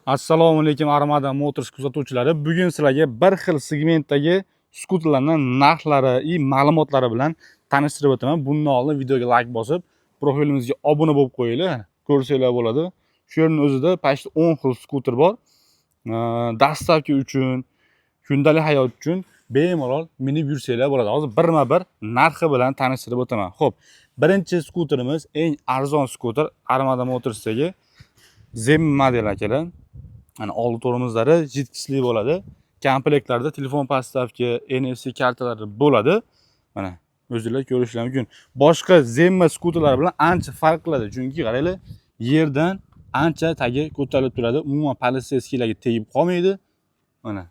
Assalomu alaykum Armada Motors kuzatuvchilari. Bugun sizlarga bir xil segmentdagi skuterlarning narxlari va ma'lumotlari bilan tanishtirib o'taman. Bundan oldin videoga like bosib, profilimizga obuna bo'lib qo'yinglar. Ko'rsanglar bo'ladi. Shu yerning o'zida почти 10 xil skuter bor. Dastavka uchun, kundalik hayot uchun bemalol minib yursanglar bo'ladi. Hozir birma-bir narxi bilan tanishtirib o'taman. Xo'p, birinchi skuterimiz eng arzon skuter Armada Motorsdagi Zem model akalar. Hani oldi tormozlari jitkichli bo'ladi. Komplektlarda telefon podstavka, NFC kartalari bo'ladi. Mana o'zingizlar ko'rishingiz mumkin. Boshqa Zemma skuterlar bilan ancha farq qiladi. Chunki qaranglar, yerdan ancha tagi ko'tarilib turadi. Umuman politsiyaskilarga tegib qolmaydi. Mana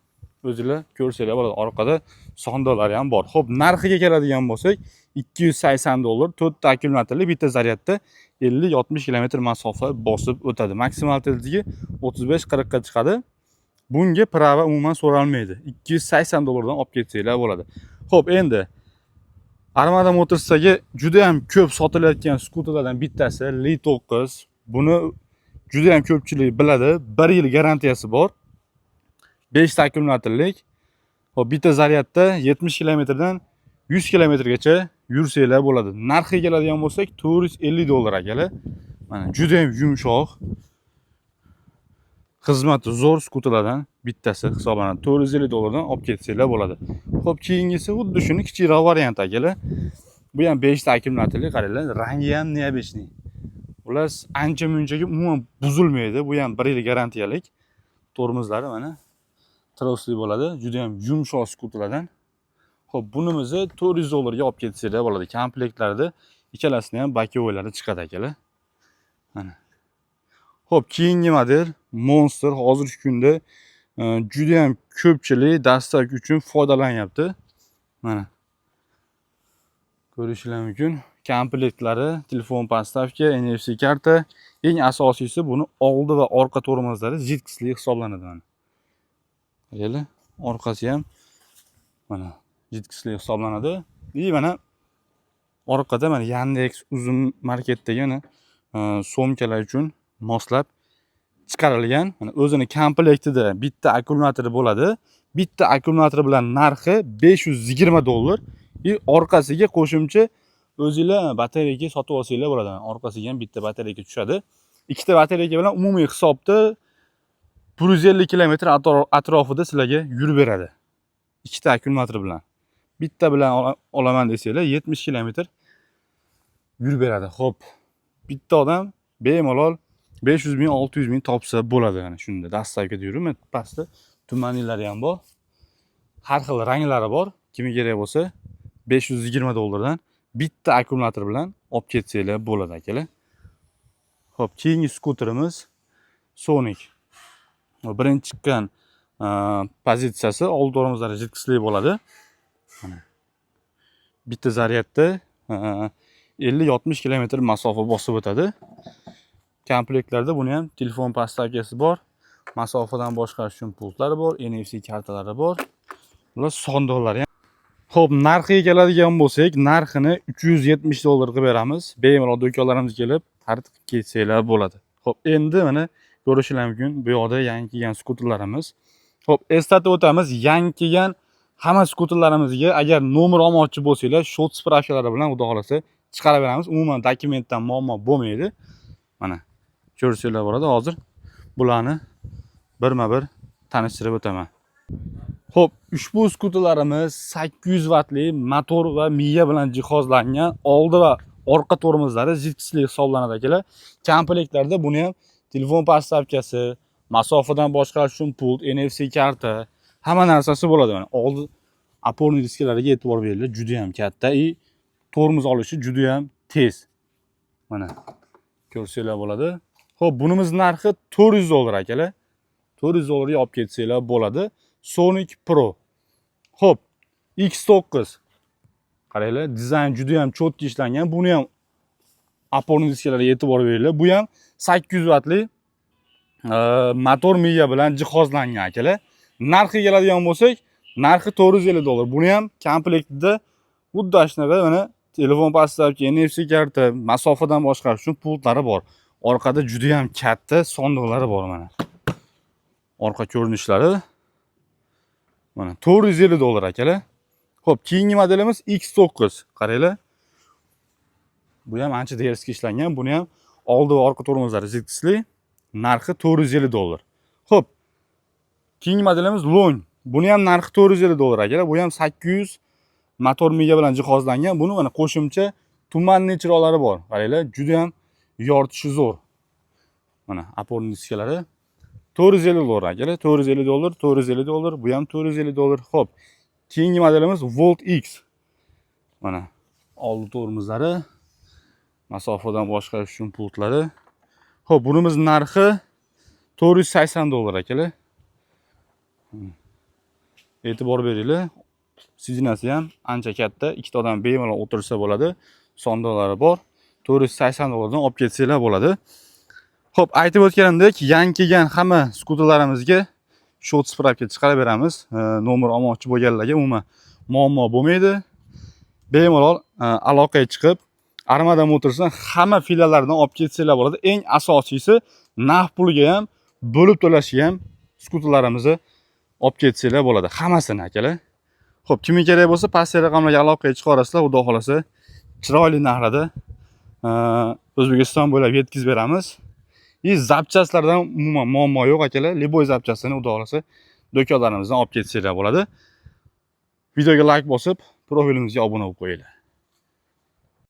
o'zingizlar ko'rsanglar bo'ladi. Orqada sondolari ham bor. Xo'p, narxiga keladigan bo'lsak, $280, 4 ta akkumulyatorli, bitta zaryadda 50-60 km masofa bosib o'tadi. Maksimal tezligi 35-40 ga chiqadi. Bunga prava umuman so'ralmaydi. $280 dan olib ketsanglar bo'ladi. Xo'p, endi Armada Motorsdagi juda ham ko'p sotilayotgan skuterlardan bittasi Li 9. Buni juda ham ko'pchilik biladi. 1 yil garantiyasi bor. 5 ta akkumulyatorlik. Xo'p, bitta zaryadda 70 km dan 100 km gacha yursanglar bo'ladi. Narxiga keladigan bo'lsak, $450 akalar. Mana juda ham yumshoq, xizmati zo'r skuterlardan bittasi hisoblanadi. $450 dan olib ketsanglar bo'ladi. Xo'p, keyingisi xuddi shuni kichikroq variant akalar. Bu ham 5 ta akkumulyatorli, qaranglar, rangi ham neobechniy. Ular ancha munchaga umuman buzilmaydi. Bu ham 1 yil garantiyalik. Tormozlari mana trosli bo'ladi. Juda ham yumshoq skuterlardan. Xo'p, bunimizni $400 ga olib ketsanglar bo'ladi. Komplektlarda ikkalasini ham bakovoylari chiqadi akalar. Mana. Xo'p, keyingi model Monster. Hozirgi kunda juda ham ko'pchilik dastavka uchun foydalanyapti. Mana. Ko'rishingiz mumkin. Komplektlari, telefon podstavka, NFC karta, eng asosiysi buni oldi va orqa tormozlari jitkichli hisoblanadi mana. Qaranglar, orqasi ham mana jitkichli hisoblanadi. Mana orqada mana Yandex uzun marketdagi mana so'mkalar uchun moslab chiqarilgan. Mana o'zini komplektida bitta akkumulyatori bo'ladi. Bitta akkumulyator bilan narxi $520 va orqasiga qo'shimcha o'zingizlar batareyka sotib olsanglar bo'ladi. Orqasiga ham bitta batareyka tushadi. Ikkita batareyka bilan umumiy hisobda 150 km atrofida sizlarga yurib beradi. Ikkita akkumulyator bilan. Bitta bilan olaman desanglar 70 km yurib beradi. Xo'p, bitta odam bemalol 500 ming, 600 ming topsa bo'ladi. Mana shunda dastavkada yurib, pastda tumanilari ham bor. Har xil ranglari bor. Kimga kerak bo'lsa $520 dan bitta akkumulyator bilan olib ketsanglar bo'ladi akalar. Xo'p, keyingi skuterimiz Sonic. Birinchi chiqqan pozitsiyasi old tormozlari jitkichli bo'ladi. Mana. Bitta zaryadda 50-60 km masofa bosib o'tadi. Komplektlarda buni ham telefon podstavkasi bor. Masofadan boshqarish uchun pultlari bor, NFC kartalari bor. Ular sondolari ham. Xo'p, narxiga keladigan bo'lsak, narxini $370 qilib beramiz. Bemalol do'konlarimizga kelib, xarid qilib ketsanglar bo'ladi. Xo'p, endi mana ko'rishingiz mumkin, bu yoqda yangi kelgan skuterlarimiz. Xo'p, eslatib o'tamiz, yangi kelgan hamma skuterlarimizga agar nomer olmoqchi bo'lsanglar, shot spravkalari bilan xudo xolasa chiqarib beramiz. Umuman dokumentdan muammo bo'lmaydi. Mana ko'rsanglar bo'ladi. Hozir bularni birma-bir tanishtirib o'taman. Xo'p, ushbu skuterlarimiz 800 vatli motor va miya bilan jihozlangan, oldi va orqa tormozlari jitkichli hisoblanadi akalar. Komplektlarda buni ham telefon podstavkasi, masofadan boshqarish uchun pult, NFC karta, hamma narsasi bo'ladi. Mana oldi oporniy diskalariga e'tibor beringlar, juda ham katta va tormoz olishi juda ham tez. Mana ko'rsanglar bo'ladi. Xo'p, bunimiz narxi $400 akalar. $400 ga olib ketsanglar bo'ladi. Sonic Pro. Xo'p, X9. Qaranglar, dizayn juda ham cho'tki ishlangan. Buni ham oporniy diskalariga e'tibor beringlar. Bu ham 800 vatli motor miya bilan jihozlangan akalar. Narxiga keladigan bo'lsak, narxi $450. Buni ham komplektida xuddi shunaqa mana telefon podstavka, NFC karta, masofadan boshqarish uchun pultlari bor. Orqada juda ham katta sondiqlari bor mana. Orqa ko'rinishlari mana 450 dollar akalar. Xo'p, keyingi modelimiz X9. Qaranglar. Bu ham ancha derski ishlangan. Buni ham oldi va orqa tormozlari zidkisli. Narxi 450 dollar. Xo'p, keyingi modelimiz Long. Buni ham narxi 450 dollar akalar. Bu ham 800 motor miga bilan jihozlangan. Buni mana qo'shimcha tumanli chiroqlari bor. Qaranglar, juda ham yoritishi zo'r. Mana oporni diskalari 450 dollar akalar. 450 dollar, 450 dollar, bu ham 450 dollar. Xo'p, keyingi modelimiz Volt X. Mana oldi tormozlari, masofadan boshqarish uchun pultlari. Xo'p, bunimiz narxi 480 dollar akalar. E'tibor beringlar. Sizinasi ham ancha katta. Ikkita odam bemalol o'tirsa bo'ladi. Sondalari bor. 480 dollardan olib ketsanglar bo'ladi. Xo'p, aytib o'tganimdek, yangi kelgan hamma skuterlarimizga short spravka chiqarib beramiz. Nomer olmoqchi bo'lganlarga umuman muammo bo'lmaydi. Bemalol aloqaga chiqib, Armada Motorsdan hamma filiallardan olib ketsanglar bo'ladi. Eng asosiysi naqd pulga ham, bo'lib to'lashga ham skuterlarimizni olib ketsanglar bo'ladi. Hammasini akalar. Xo'p, kimga kerak bo'lsa, pastki raqamlarga aloqaga chiqarasizlar, xudo xolasa chiroyli narxda O'zbekiston bo'ylab yetkazib beramiz. Zapchastlardan umuman muammo yo'q akalar. Liboy zapchastini xudo xolasa do'konlarimizdan olib ketsanglar bo'ladi. Videoga like bosib, profilimizga obuna bo'lib qo'yinglar.